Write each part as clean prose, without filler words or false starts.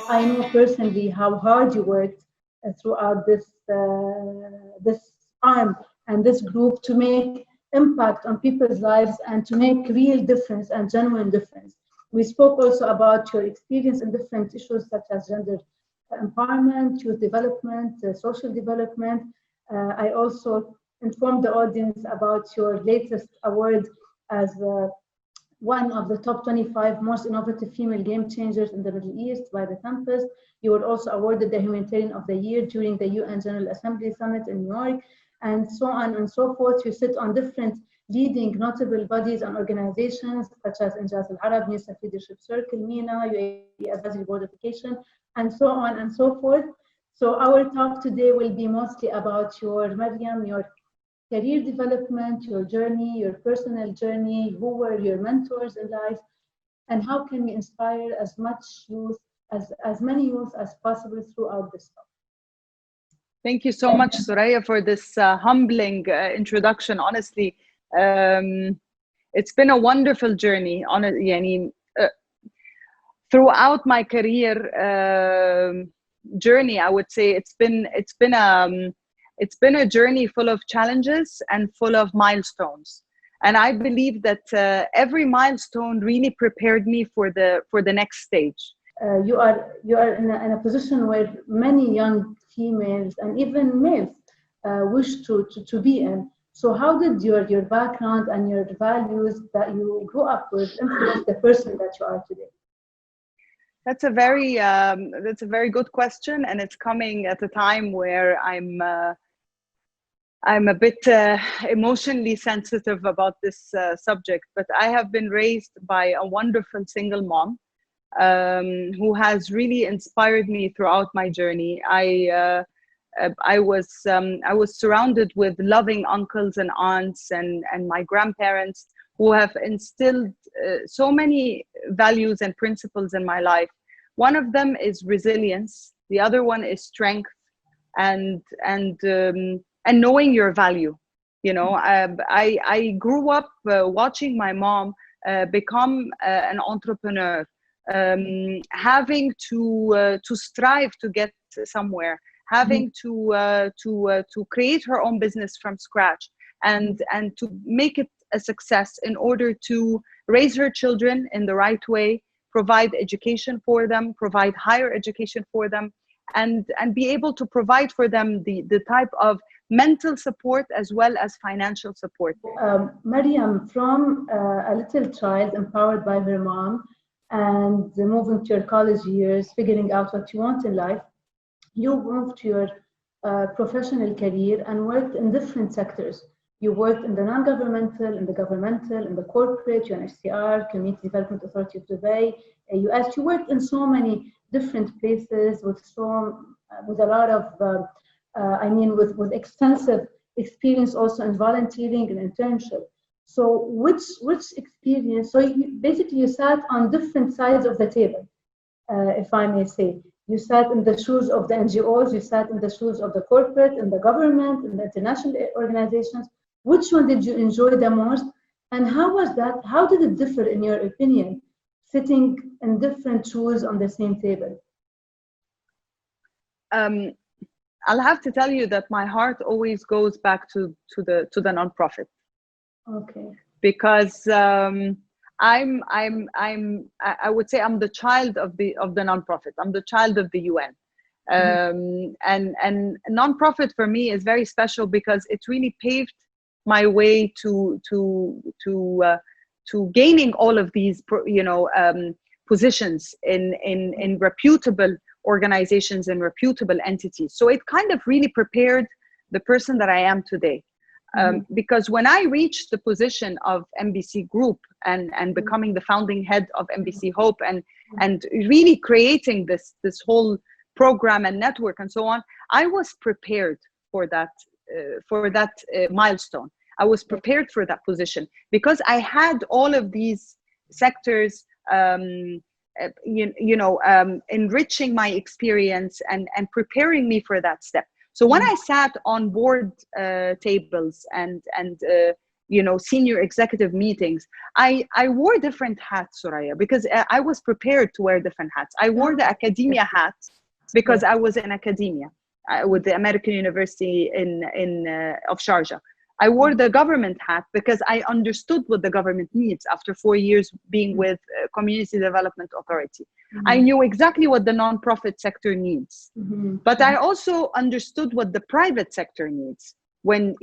I know personally how hard you worked throughout this arm and this group to make impact on people's lives and to make real difference and genuine difference. We spoke also about your experience in different issues such as gender empowerment, youth development, social development. I also informed the audience about your latest award as one of the top 25 most innovative female game changers in the Middle East by the Compass. You were also awarded the Humanitarian of the Year during the UN General Assembly Summit in New York, and so on and so forth. You sit on different leading notable bodies and organizations such as Injaz Al-Arab, UNICEF Leadership Circle, MENA, UAE Advisory Board Education, and so on and so forth. So our talk today will be mostly about your, Mariam, your career development, your journey, your personal journey, who were your mentors in life, and how can we inspire as much youth, as many youth as possible throughout this talk. Thank you so much, Thuraya, for this humbling introduction. Honestly, it's been a wonderful journey. Throughout my career journey, I would say it's been a journey full of challenges and full of milestones. And I believe that every milestone really prepared me for the next stage. You are in a position where many young females and even males wish to be in. So how did your background and your values that you grew up with influence the person that you are today? That's a very good question, and it's coming at a time where I'm a bit emotionally sensitive about this subject. But I have been raised by a wonderful single mom who has really inspired me throughout my journey. I was surrounded with loving uncles and aunts and my grandparents who have instilled so many values and principles in my life. One of them is resilience. The other one is strength and knowing your value. You know, I grew up watching my mom become an entrepreneur, having to strive to get somewhere, having to create her own business from scratch and to make it a success in order to raise her children in the right way, provide education for them, provide higher education for them, and be able to provide for them the type of mental support as well as financial support. Mariam, from a little child empowered by her mom and moving to your college years, figuring out what you want in life, you moved to your professional career and worked in different sectors. You worked in the non-governmental, in the governmental, in the corporate, UNHCR, Community Development Authority of Dubai, US. You worked in so many different places with a lot of, with extensive experience also in volunteering and internship. So which experience, so basically you sat on different sides of the table, if I may say. You sat in the shoes of the NGOs, you sat in the shoes of the corporate, in the government, in the international organizations. Which one did you enjoy the most? And how was that? How did it differ in your opinion, sitting in different shoes on the same table? I'll have to tell you that my heart always goes back to the nonprofit. Okay. Because I would say I'm the child of the nonprofit. I'm the child of the UN. And nonprofit for me is very special because it really paved my way to gaining all of these positions in reputable organizations and reputable entities. So it kind of really prepared the person that I am today. Because when I reached the position of MBC Group and becoming the founding head of MBC Hope and really creating this whole program and network and so on, I was prepared for that milestone. I was prepared for that position because I had all of these sectors, enriching my experience and preparing me for that step. So when I sat on board tables and senior executive meetings. I wore different hats, Thuraya, because I was prepared to wear different hats. I wore the academia hat because I was in academia with the American University of Sharjah. I wore the government hat because I understood what the government needs after 4 years being with Community Development Authority. I knew exactly what the nonprofit sector needs, but I also understood what the private sector needs. When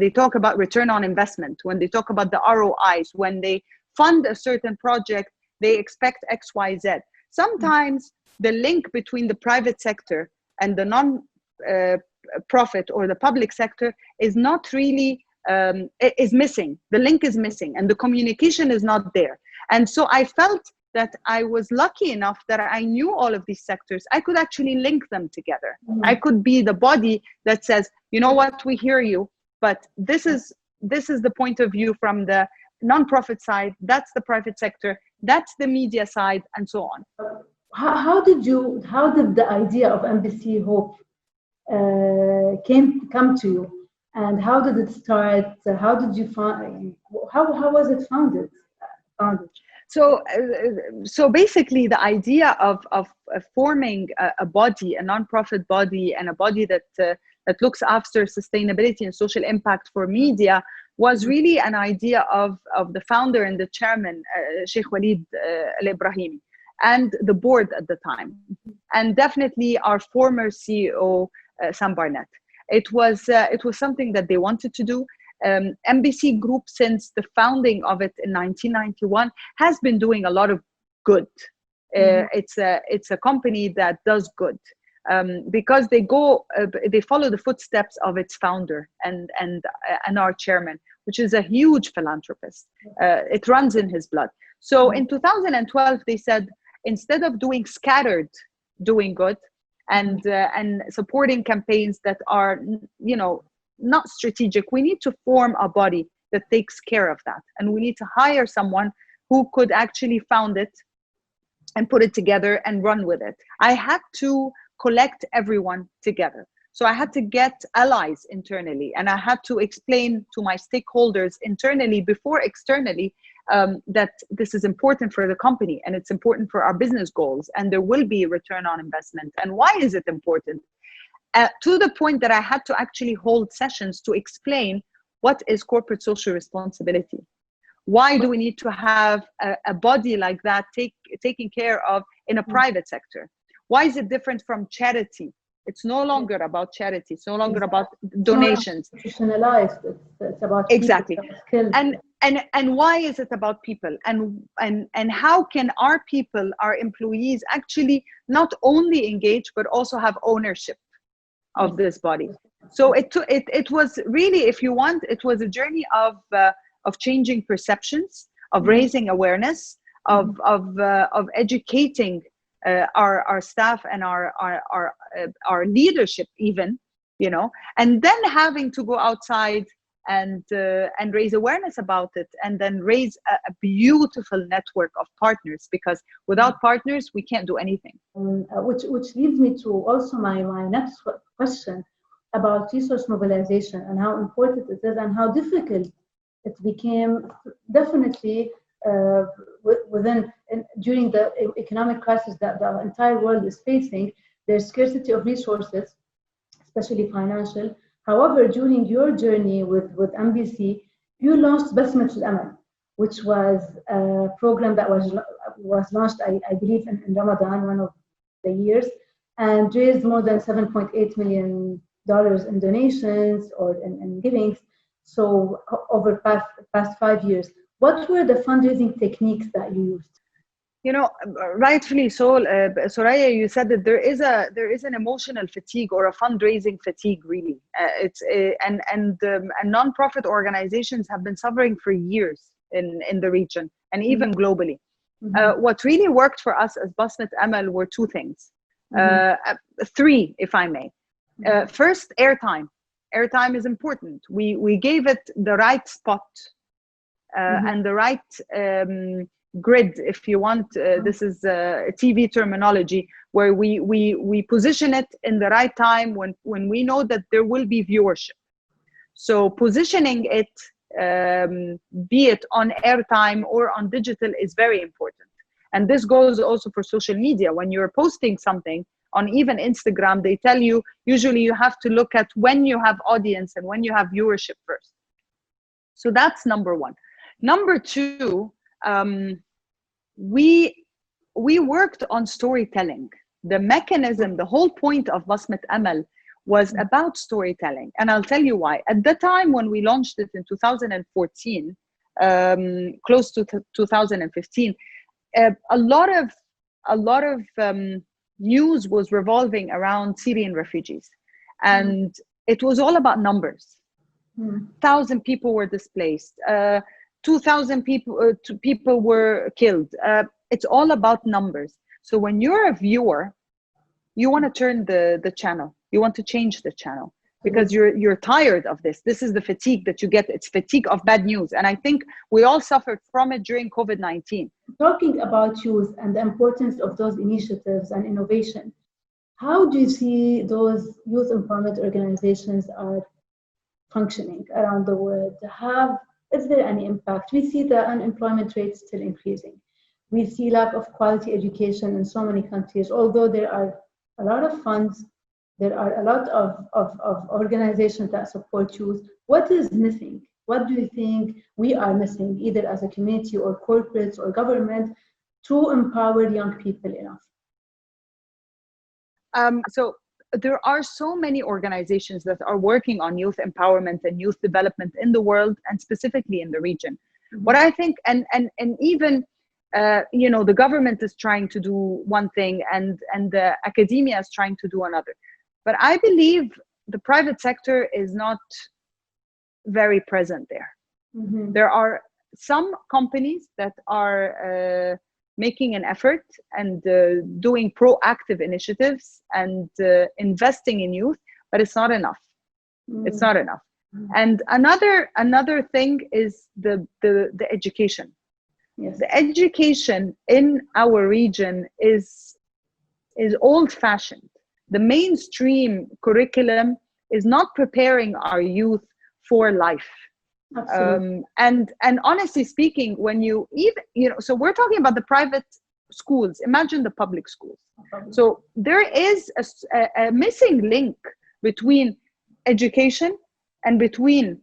they talk about return on investment, when they talk about the ROIs, when they fund a certain project, they expect X, Y, Z. Sometimes the link between the private sector and the non-profit or the public sector is not really, is missing. The link is missing and the communication is not there. And so I felt that I was lucky enough that I knew all of these sectors. I could actually link them together. I could be the body that says, you know what, we hear you, but this is the point of view from the nonprofit side, that's the private sector, that's the media side, and so on. How did the idea of MBC Hope come to you, and how did it start? How did you find? How was it founded? So basically, the idea of forming a body, a nonprofit body, and a body that looks after sustainability and social impact for media was really an idea of the founder and the chairman, Sheikh Walid Al-Ibrahimi, and the board at the time, and definitely our former CEO, Sam Barnett. It was something that they wanted to do. MBC Group, since the founding of it in 1991, has been doing a lot of good. It's a company that does good because they follow the footsteps of its founder and our chairman, which is a huge philanthropist. It runs in his blood. So in 2012, they said, instead of doing scattered doing good and supporting campaigns that are, not strategic, we need to form a body that takes care of that. And we need to hire someone who could actually found it and put it together and run with it. I had to collect everyone together. So I had to get allies internally, and I had to explain to my stakeholders internally before externally that this is important for the company and it's important for our business goals, and there will be a return on investment. And why is it important? To the point that I had to actually hold sessions to explain what is corporate social responsibility. Why do we need to have a body like that taken care of in a private sector? Why is it different from charity? It's no longer about charity. It's no longer about donations. It's about exactly. People, and why is it about people? And how can our people, our employees, actually not only engage but also have ownership of this body? So it was really, if you want, it was a journey of changing perceptions, of raising awareness, of educating our staff and our leadership, even, and then having to go outside and raise awareness about it, and then raise a beautiful network of partners, because without partners we can't do anything. Which leads me to also my next question about resource mobilization and how important it is and how difficult it became, definitely during the economic crisis that the entire world is facing. There's scarcity of resources, especially financial. However, during your journey with MBC, you launched Basmat Al-Amal, which was a program that was launched, I believe, in Ramadan, one of the years, and raised more than $7.8 million in donations or in givings. So over past 5 years, what were the fundraising techniques that you used? Rightfully so, Thuraya, you said that there is an emotional fatigue or a fundraising fatigue, really. And nonprofit organizations have been suffering for years in the region and even globally. What really worked for us as Basmat Amal were two things, three, if I may. First, airtime. Airtime is important. We gave it the right spot and the right grid, if you want. This is TV terminology, where we position it in the right time when we know that there will be viewership. So positioning it be it on airtime or on digital, is very important. And this goes also for social media. When you're posting something on even Instagram, they tell you usually you have to look at when you have audience and when you have viewership first. So that's number one. Number two, we worked on storytelling. The mechanism, the whole point of Basmat Amal was about storytelling. And I'll tell you why. At the time when we launched it in 2014, close to 2015, a lot of news was revolving around Syrian refugees. And it was all about numbers. 1,000 people were displaced. 2,000 people were killed. It's all about numbers. So when you're a viewer, you want to turn the channel. You want to change the channel because you're tired of this. This is the fatigue that you get. It's fatigue of bad news. And I think we all suffered from it during COVID-19. Talking about youth and the importance of those initiatives and innovation, how do you see those youth empowerment organizations are functioning around the world? Is there any impact? We see the unemployment rate still increasing. We see lack of quality education in so many countries. Although there are a lot of funds, there are a lot of organizations that support youth. What is missing? What do you think we are missing, either as a community or corporates or government, to empower young people enough? So there are so many organizations that are working on youth empowerment and youth development in the world, and specifically in the region. What I think, and even the government is trying to do one thing, and the academia is trying to do another. But I believe the private sector is not very present there. There are some companies that are making an effort and doing proactive initiatives and investing in youth, but it's not enough. It's not enough. And another thing is the education. Yes. The education in our region is old-fashioned. The mainstream curriculum is not preparing our youth for life. And honestly speaking, when so we're talking about the private schools. Imagine the public schools. So there is a missing link between education and between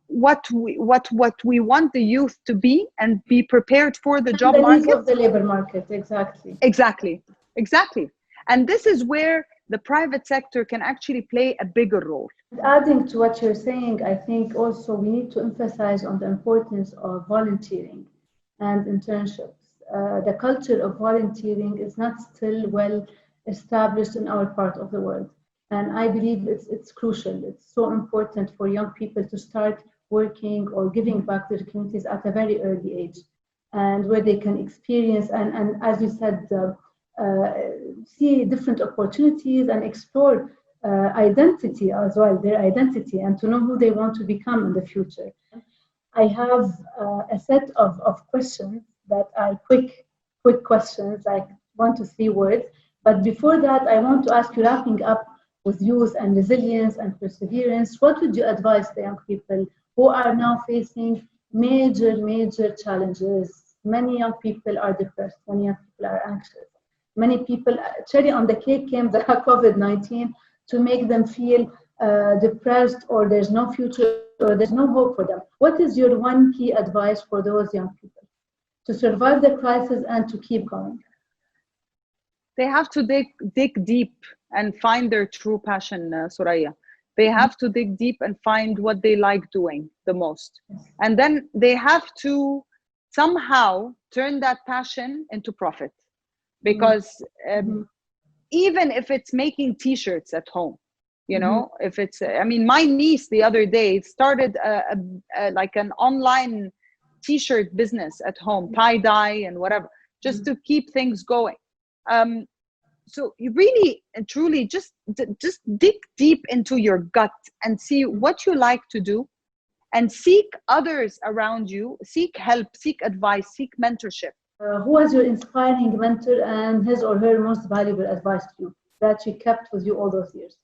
what we want the youth to be and be prepared for the job market. The needs of the labor market, exactly. And this is where the private sector can actually play a bigger role. Adding to what you're saying, I think also we need to emphasize on the importance of volunteering and internships. The culture of volunteering is not still well established in our part of the world. And I believe it's crucial. It's so important for young people to start working or giving back to the communities at a very early age, and where they can experience and as you said, see different opportunities and explore identity as well, their identity, and to know who they want to become in the future. I have a set of questions that are quick questions, like 1 to 3 words. But before that, I want to ask you, wrapping up with youth and resilience and perseverance, what would you advise the young people who are now facing major challenges? Many young people are depressed, many young people are anxious. Many people, cherry on the cake came the COVID-19 to make them feel depressed, or there's no future, or there's no hope for them. What is your one key advice for those young people to survive the crisis and to keep going? They have to dig deep and find their true passion, Thuraya. They have to dig deep and find what they like doing the most. And then they have to somehow turn that passion into profit. Because even if it's making t-shirts at home, if it's, my niece the other day started like an online t-shirt business at home, tie-dye and whatever, just to keep things going. So you really and truly just dig deep into your gut and see what you like to do, and seek others around you, seek help, seek advice, seek mentorship. Who was your inspiring mentor and his or her most valuable advice to you that you kept with you all those years?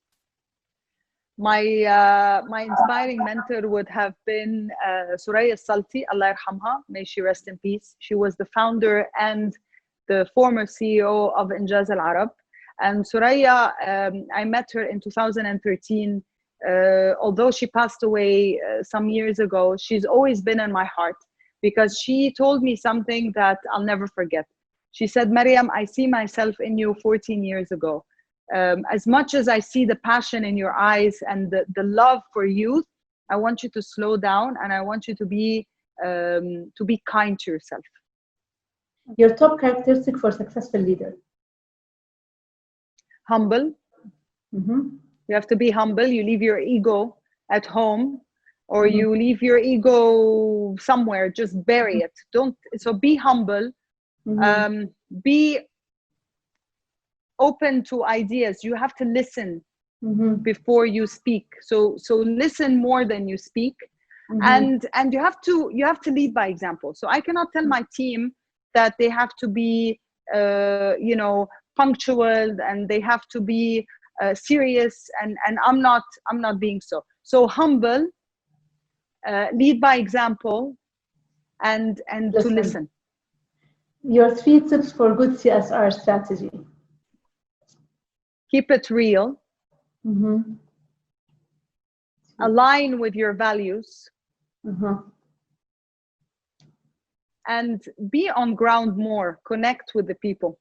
My inspiring mentor would have been Thuraya Salti, Allah yarhamha, may she rest in peace. She was the founder and the former CEO of Injaz Al Arab. And Thuraya, I met her in 2013. Although she passed away some years ago, she's always been in my heart because she told me something that I'll never forget. She said, Mariam, I see myself in you 14 years ago. As much as I see the passion in your eyes and the love for youth, I want you to slow down and I want you to be kind to yourself. Your top characteristic for a successful leader? Humble. You have to be humble. You leave your ego at home, or you leave your ego somewhere, just bury it. So be humble. Be open to ideas. You have to listen before you speak. So listen more than you speak. And you have to lead by example. So I cannot tell my team that they have to be punctual and they have to be serious, and I'm not being so. So humble, lead by example, and to listen. Your 3 tips for good CSR strategy? Keep it real. Align with your values. And be on ground more. Connect with the people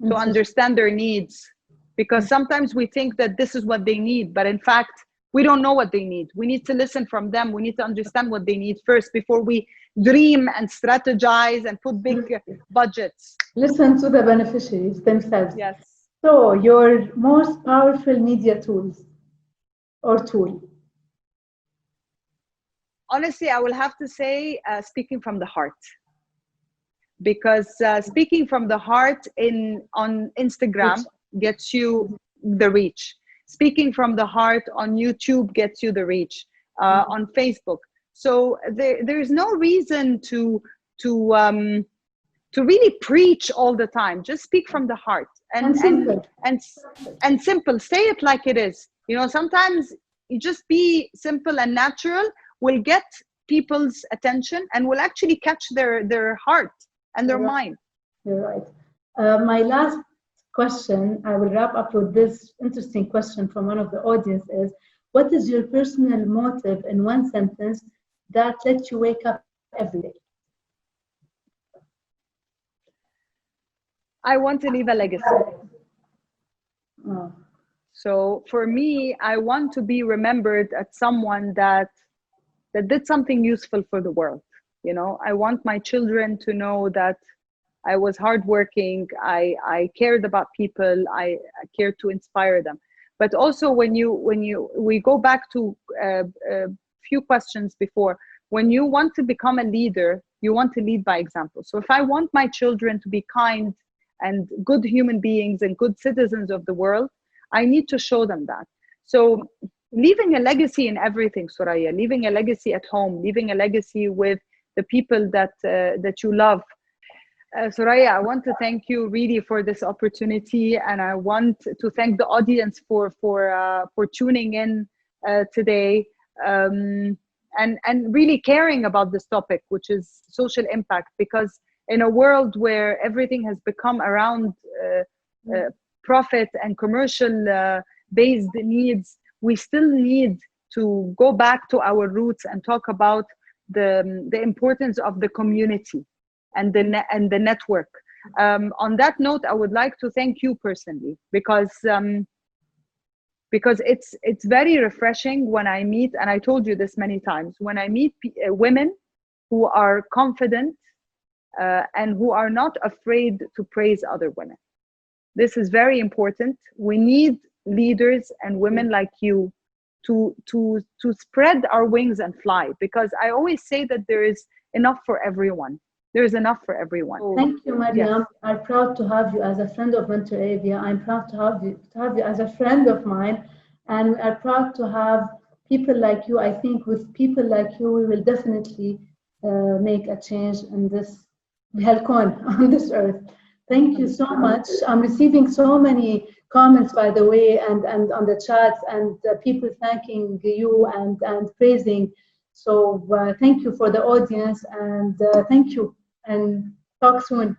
to understand their needs. Because sometimes we think that this is what they need, but in fact, we don't know what they need. We need to listen from them. We need to understand what they need first before we dream and strategize and put big budgets. Listen to the beneficiaries themselves. Yes. So your most powerful media tools or tool? Honestly, I will have to say speaking from the heart. Because speaking from the heart on Instagram gets you the reach. Speaking from the heart on YouTube gets you the reach. On Facebook. So there's no reason to really preach all the time. Just speak from the heart and simple. Say it like it is. Sometimes you just be simple and natural will get people's attention and will actually catch their heart and their mind. You're right. My last question, I will wrap up with this interesting question from one of the audience is, what is your personal motive in one sentence that lets you wake up every day? I want to leave a legacy. So for me, I want to be remembered as someone that did something useful for the world. I want my children to know that I was hardworking. I cared about people. I cared to inspire them. But also, we go back to a few questions before. When you want to become a leader, you want to lead by example. So if I want my children to be kind and good human beings and good citizens of the world, I need to show them that. So leaving a legacy in everything, Thuraya, leaving a legacy at home, leaving a legacy with the people that you love. Thuraya, I want to thank you really for this opportunity, and I want to thank the audience for tuning in today and really caring about this topic, which is social impact. Because in a world where everything has become around profit and commercial based needs, we still need to go back to our roots and talk about the importance of the community and the network. On that note, I would like to thank you personally, because it's very refreshing when I meet, and I told you this many times, when I meet women who are confident and who are not afraid to praise other women. This is very important. We need leaders and women like you to spread our wings and fly, because I always say that there is enough for everyone. There's enough for everyone. Thank you, Mariam. Yes. I'm proud to have you as a friend of Mentoravia. I'm proud to have you as a friend of mine, and I'm proud to have people like you. I think with people like you, we will definitely make a change in this Helcon on this earth. Thank you so much. I'm receiving so many comments, by the way, and on the chats, and people thanking you and praising. So thank you for the audience, and thank you, and talk soon.